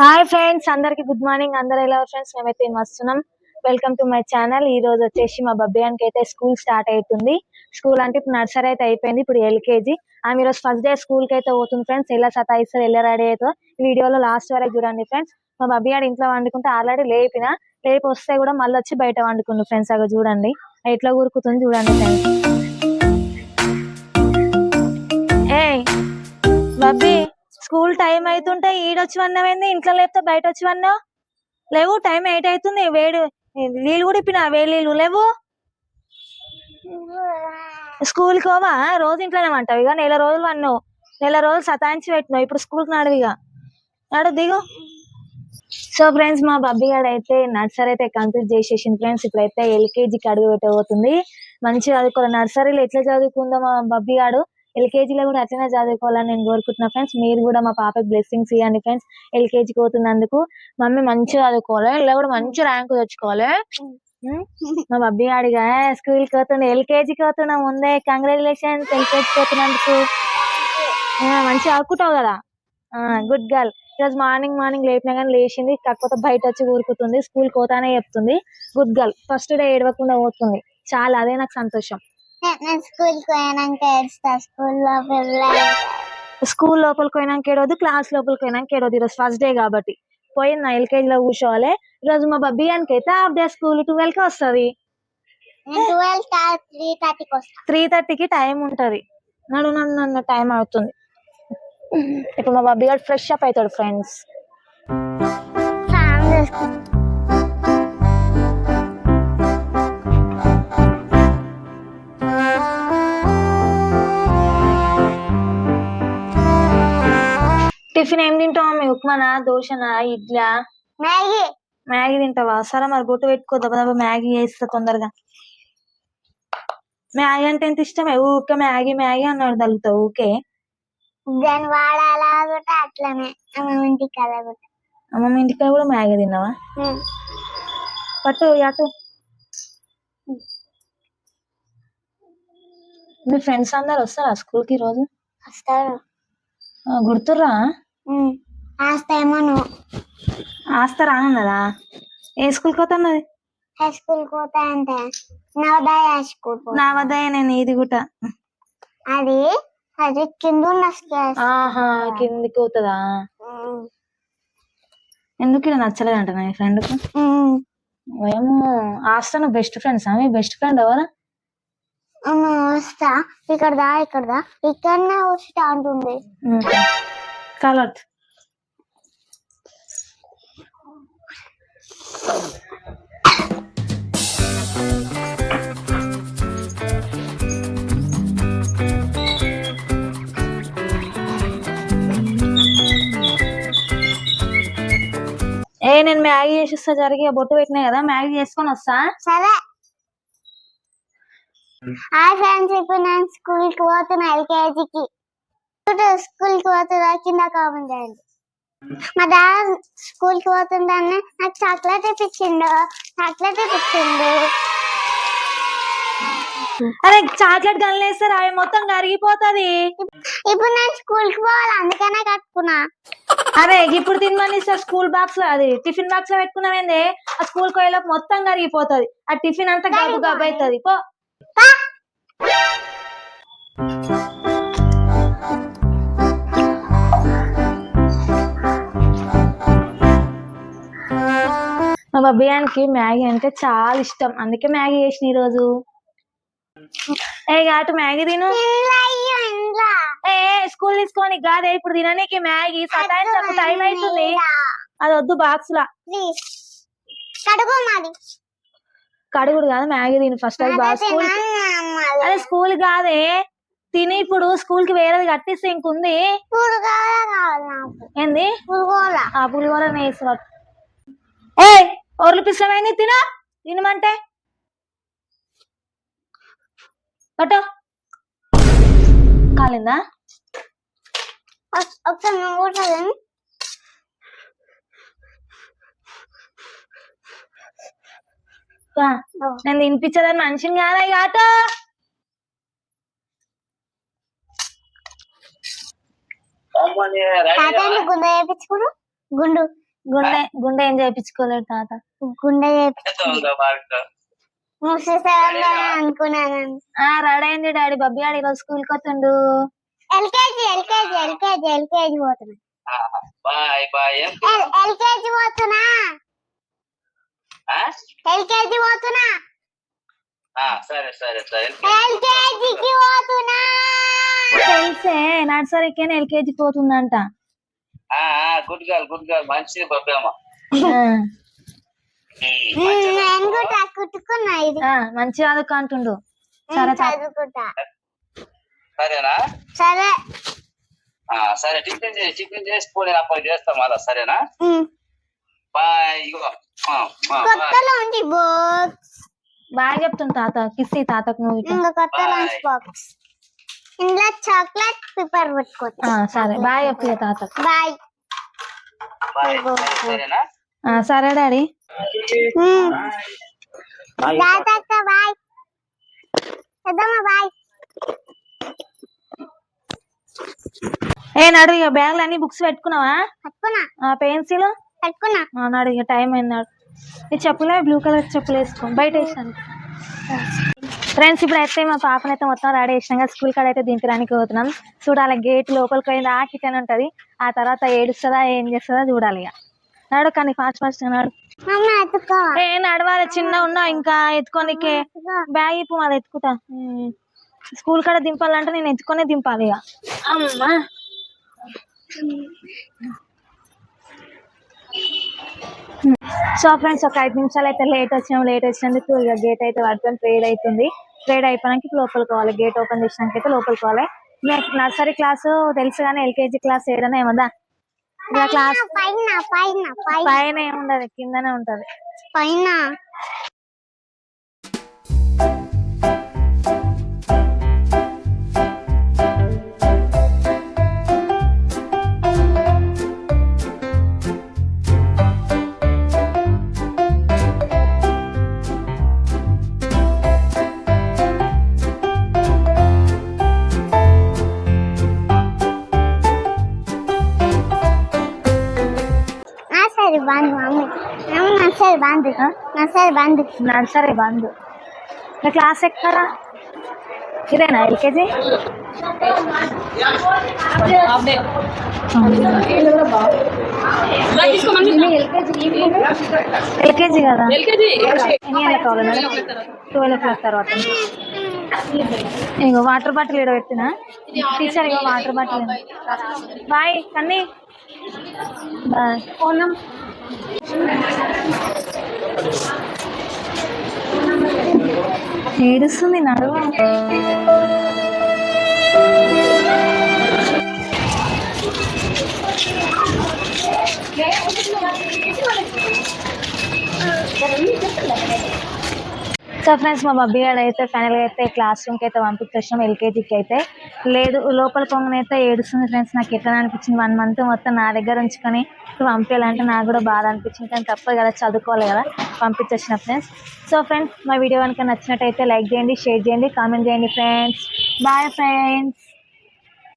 Hi friends, అందరికి good morning. అందరు ఎలా ఫ్రెండ్స్? మేమైతే వస్తున్నాం. Welcome to my channel. ఈ రోజు వచ్చేసి మా బబ్బియానికి అయితే స్కూల్ స్టార్ట్ అవుతుంది. స్కూల్ అంటే ఇప్పుడు నర్సరీ అయితే అయిపోయింది, ఇప్పుడు ఎల్కేజీ. ఆమె ఈరోజు ఫస్ట్ డే స్కూల్ కి అయితే పోతుంది ఫ్రెండ్స్. ఎలా సతాయిస్తారు, ఎలా రెడీ అవుతుందో ఈ వీడియోలో లాస్ట్ వరకు చూడండి ఫ్రెండ్స్. మా బబ్బియాడు ఇంట్లో వండుకుంటే ఆల్రెడీ లేపి వస్తే కూడా మళ్ళీ వచ్చి బయట వండుకుంది ఫ్రెండ్స్. అవి చూడండి ఎట్లా కూరుకుతుంది చూడండి ఫ్రెండ్స్. ఏ బబ్బీ, స్కూల్ టైం అవుతుంటే ఈడొచ్చి వన్నమైంది, ఇంట్లో లేపితే బయట వచ్చి వన్నావు. లేవు, టైం 8 అవుతుంది. వేడి నీళ్ళు కూడా ఇప్పినా, వేడి నీళ్ళు లేవు. స్కూల్కి పోవా? రోజు ఇంట్లోనే అంటావు. ఇక నెల రోజులు వన్నావు, నెల రోజులు సతాయించి పెట్టినావు. ఇప్పుడు స్కూల్కి నడువు, ఇక నడు, దిగు. సో ఫ్రెండ్స్, మా బబ్బీ గారు అయితే నర్సరీ అయితే కంప్లీట్ చేసేసింది ఫ్రెండ్స్. ఇప్పుడైతే ఎల్కేజీకి అడుగు పెట్టబోతుంది. మంచిగా చదువుకోవాలి. నర్సరీలో ఎట్లా చదువుకుందో మా బబ్బీ గారు ఎల్కేజీలో కూడా అట్లనే చదువుకోవాలని నేను కోరుకుంటున్నా ఫ్రెండ్స్. మీరు కూడా మా పాపకి బ్లెస్సింగ్స్ ఇవ్వండి ఫ్రెండ్స్. ఎల్కేజీకి పోతున్నందుకు. మమ్మీ మంచిగా చదువుకోవాలి, ఇలా కూడా మంచి ర్యాంకు తెచ్చుకోవాలి. మా బబ్బీ గాడిగా స్కూల్కి పోతుండే, ఎల్కేజీకి పోతున్నా ముందే. కంగ్రాచులేషన్స్ ఎల్కేజీకి పోతున్నందుకు. మంచిగా ఆడుకుంటావు కదా, గుడ్ గర్ల్. ఈరోజు మార్నింగ్ లేపినా కానీ లేచింది, కాకపోతే బయట వచ్చి ఊరుకుతుంది. స్కూల్ పోతానే చెప్తుంది. Good girl. ఫస్ట్ డే ఏడవకుండా పోతుంది, చాలా, అదే నాకు సంతోషం. స్కూల్ లోపలికి పోయినాక ఏడవద్దు, క్లాస్ లోపలికి పోయినాక ఏడవద్దు. ఈరోజు ఫస్ట్ డే కాబట్టి పోయింది. నా ఎల్కేజీలో కూర్చోవాలి. ఈరోజు మా బబ్బియానికి అయితే హాఫ్ డే స్కూల్ 12కి వస్తుంది. 3:30కి టైం ఉంటది. నన్ను టైం అవుతుంది. ఇప్పుడు మా బబ్బీ గారు ఫ్రెష్ అప్ అవుతాడు ఫ్రెండ్స్. టిఫిన్ ఏం తింటావా? మీ ఉప్మానా, దోశనా, ఇడ్లా? మ్యాగీ తింటావా? సరే మరి బొట్టు పెట్టుకో, దెబ్బ మ్యాగీ వేస్తా తొందరగా. మ్యాగీ అంటే ఎంత ఇష్టమే, ఊకే మ్యాగీ అన్నాడు తగులుతావు ఊకే. దాని వాడాలా అట్లనే అమ్మమ్మ ఇంటికాడ కూడా మ్యాగీ తిన్నావా? పట్టు అటు. మీ ఫ్రెండ్స్ అందరు వస్తారా స్కూల్ కి రోజు? వస్తారు. గుర్తుర్రా? ఆస్తారా అన్నదా? ఏ స్కూల్కి పోతున్నది? హై స్కూల్ పోతా అంటే నవోదయ స్కూల్. నవోదయ, నేను ఇది కూడా అది కింద ఉన్న కిందికి పోతుందా? ఎందుకు ఇలా నచ్చలేదంట నా ఫ్రెండ్ కు? ఏమో. ఆస్తా నువ్వు బెస్ట్ ఫ్రెండ్స్? మీ బెస్ట్ ఫ్రెండ్ ఎవరు? వస్తా, ఇక్కడదా ఇక్కడనే వస్తా అంటుంది. కలర్ నేను మ్యాగీ చేసిస్తా. జరిగి బొట్టు పెట్టినా కదా, మ్యాగీ చేసుకొని వస్తా. సరే. హాయ్ ఫ్రెండ్స్, ఇప్పుడు నేను స్కూల్ కి పోతున్నా, ఎల్కేజీకి. స్కూల్ కి పోతున్నా కింద కామెంట్ చేయండి. మా డాడ్ స్కూల్ కి పోతుందని నాకు చాక్లెట్ ఇప్పించిండు. అరే చాక్లెట్ గన్లేస్తారు, అవి మొత్తం కరిగిపోతుంది. ఇప్పుడు నేను స్కూల్ కి పోవాలి, అందుకనే కట్టుకున్నా. అరే ఇప్పుడు తినమని స్కూల్ బాక్స్ లో, అది టిఫిన్ బాక్స్ లో పెట్టుకున్నామేంది? ఆ స్కూల్ కి వెళ్ళి మొత్తం కరిగిపోతుంది. ఆ టిఫిన్ అంతా గబ్బు గబ్బు అవుతుంది. పో. మా బబ్బియానికి మ్యాగీ అంటే చాలా ఇష్టం, అందుకే మ్యాగీ చేసిన ఈ రోజు. అటు మ్యాగీ తిను. స్కూల్ తీసుకొని కాదే, ఇప్పుడు తిననీకి మ్యాగీ. సతాయించకు, టైం అవుతుంది. అది వద్దు, బాక్స్ లా కడుగుడు కాదు, మ్యాగీ తిను ఫస్ట్. అది బాగా స్కూల్, అదే స్కూల్ కాదే, తిని. ఇప్పుడు స్కూల్ కి వేరేది కట్టిస్తే ఇంకుంది. ఏంది? పులిహోర వేసి ఓర్లు పిసమైంది. తినమంటే పట్టు. కాలిందా? నేను తినిపించదని మనిషిని కాదా? ఆటో గుండు వేయించుకుడు. గుండు గుండె ఏం చేయించుకోలేదు తాత. గుండె ముసేసాను అనుకున్నాను. రెడీ అయింది డాడీ. బబ్బీ డాడీ ఈరోజు స్కూల్ కి వస్తుండు. ఎల్కేజీ పోతున్నా. Bye bye. ఎల్కేజీ పోతున్నా. ఎల్కేజీ పోతున్నా. సరే సరే సరే. ఎల్కేజీకి పోతున్నా. తెలిసే నర్సరీకి ఎల్కేజీ పోతుందంట. గుడ్ గర్ల్ మంచిది బాబేమ్మ. నేను కూడా కుట్టుకున్నా. ఇది మంచిగా చదువుకుంటుండు. సరే చదువుకుంటా. సరేనా? సరే సరే. టిఫిన్ చేసుకో, నేను అప్పుడు చేస్తాం మళ్ళా. సరేనా? బాయ్. ఇగో కొత్తలో ఉంది బాక్స్. బాగా చెప్తుంది తాత. కిస్సి తాతకు నువ్వు. ఇంకా కొత్త లంచ్ బాక్స్. ఇందులో చాక్లెట్ పేపర్ పెట్టుకోవచ్చు. సరే బాయ్ చెప్తుంది తాతకు. బాయ్. సరేనా? సరే డాడీ. తాత బాయ్. పెద్దమ్మ బాయ్. నడు ఇక బ్యాగ్ అన్ని బుక్స్ పెట్టుకున్నావా? పెట్టుకున్నా. పెన్సిల్ పెట్టుకున్నా. నడు ఇక టైం అయినాడు. ఈ చెప్పులే బ్లూ కలర్ చెప్పులు వేసుకోండి. బయట వేసాను ఫ్రెండ్స్. ఇప్పుడు అయితే మా పాపనైతే మొత్తం రెడీ చేసినాం కదా. స్కూల్ కాడ అయితే దింపడానికి పోతున్నాం. చూడాలి గేట్ లోపలికి పోయింది. కిచెన్ ఉంటది. ఆ తర్వాత ఏడుస్తుందా ఏం చేస్తుందా చూడాలి. ఇక నడు కానీ ఫాస్ట్ నడు. నడవాలి. చిన్న ఉన్నా ఇంకా ఎత్తుకోనికే. బ్యాగ్ ఇప్పు మాది ఎత్తుకుంటా. స్కూల్ కాడ దింపాలంటే నేను ఎత్తుకొనే దింపాలి. ఇక అమ్మా సో ఫ్రెండ్స్ ఒక 5 నిమిషాలు అయితే లేట్ వచ్చినందుకు ఇక గేట్ అయితే పడుతుంది. ట్రేడ్ అవుతుంది. ట్రేడ్ అయిపోయినాక లోపలికి పోవాలి. గేట్ ఓపెన్ చేసినాక అయితే లోపలికి పోవాలి. నర్సరీ క్లాసు తెలుసు కానీ ఎల్కేజీ క్లాస్ ఏదైనా ఏమదా క్లాస్ పైన ఏముండదు, కిందనే ఉంటది. పైన నర్సరీ బంద్. క్లాస్ ఎక్కరా? ఇదేనా ఎల్కేజీ? ఎల్కేజీ కదా. 12 తర్వాత. ఇగో వాటర్ బాటిల్ ఇక్కడ పెట్టినా. టీచర్ ఇగో వాటర్ బాటిల్. బాయ్ కన్నీ. బాయ్. ఏడుస్తుంది నడువ. సో ఫ్రెండ్స్ మా బబ్బీ గారు అయితే ఫైనల్గా అయితే క్లాస్ రూమ్కి అయితే పంపించేసాం. ఎల్కేజీకి అయితే లేదు. లోపల పొంగనైతే ఏడుస్తుంది ఫ్రెండ్స్. నాకు ఎట్లా అనిపించింది 1 మంత్ మొత్తం నా దగ్గర ఉంచుకొని పంపించాలంటే నాకు కూడా బాధ అనిపించింది. కానీ తప్పదు కదా, చదువుకోవాలి కదా. పంపించేసిన ఫ్రెండ్స్. సో ఫ్రెండ్స్ మా వీడియో కనుక నచ్చినట్టయితే లైక్ చేయండి, షేర్ చేయండి, కామెంట్ చేయండి ఫ్రెండ్స్. Bye friends.